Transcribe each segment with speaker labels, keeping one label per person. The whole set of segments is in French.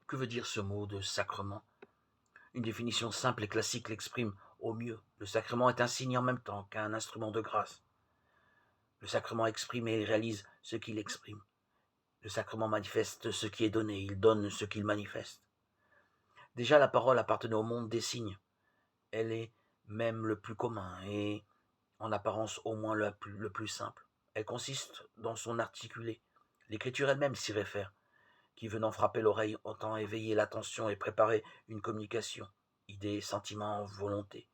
Speaker 1: Que veut dire ce mot de sacrement? Une définition simple et classique l'exprime au mieux. Le sacrement est un signe en même temps qu'un instrument de grâce. Le sacrement exprime et réalise ce qu'il exprime. Le sacrement manifeste ce qui est donné, il donne ce qu'il manifeste. Déjà, la parole appartenait au monde des signes. Elle est même le plus commun et, en apparence, au moins le plus simple. Elle consiste dans son articulé. L'écriture elle-même s'y réfère, qui venant frapper l'oreille entend éveiller l'attention et préparer une communication, idées, sentiments, volonté.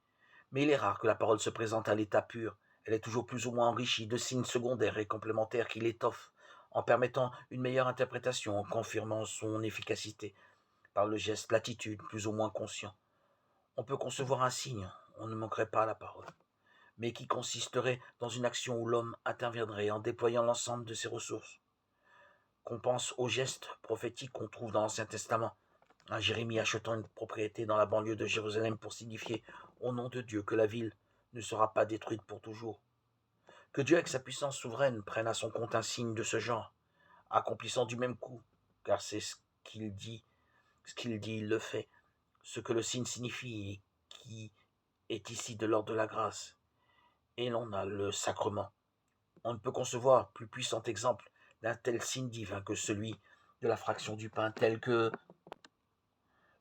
Speaker 1: Mais il est rare que la parole se présente à l'état pur. Elle est toujours plus ou moins enrichie de signes secondaires et complémentaires qui l'étoffent, en permettant une meilleure interprétation, en confirmant son efficacité par le geste, l'attitude, plus ou moins conscient. On peut concevoir un signe, on ne manquerait pas à la parole, mais qui consisterait dans une action où l'homme interviendrait en déployant l'ensemble de ses ressources. Qu'on pense aux gestes prophétiques qu'on trouve dans l'Ancien Testament, un Jérémie achetant une propriété dans la banlieue de Jérusalem pour signifier au nom de Dieu que la ville ne sera pas détruite pour toujours. Que Dieu avec sa puissance souveraine prenne à son compte un signe de ce genre, accomplissant du même coup, car c'est ce qu'il dit, il le fait, ce que le signe signifie et qui est ici de l'ordre de la grâce. Et l'on a le sacrement. On ne peut concevoir plus puissant exemple d'un tel signe divin que celui de la fraction du pain, tel que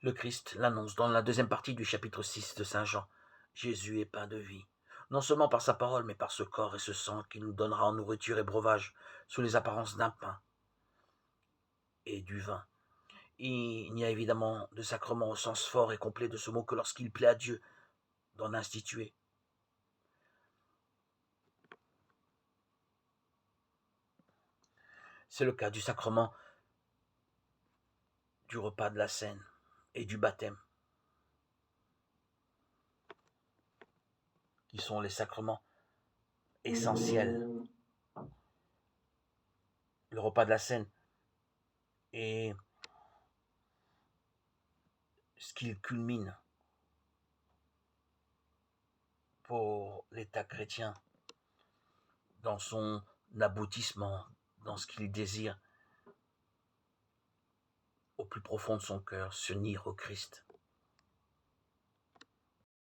Speaker 1: le Christ l'annonce dans la deuxième partie du chapitre 6 de Saint Jean. Jésus est pain de vie, non seulement par sa parole, mais par ce corps et ce sang qu'il nous donnera en nourriture et breuvage, sous les apparences d'un pain et du vin. Il n'y a évidemment de sacrement au sens fort et complet de ce mot que lorsqu'il plaît à Dieu d'en instituer. C'est le cas du sacrement du repas de la Seine et du baptême, qui sont les sacrements essentiels. Le repas de la Seine est ce qu'il culmine pour l'État chrétien dans son aboutissement, dans ce qu'il désire au plus profond de son cœur, s'unir au Christ.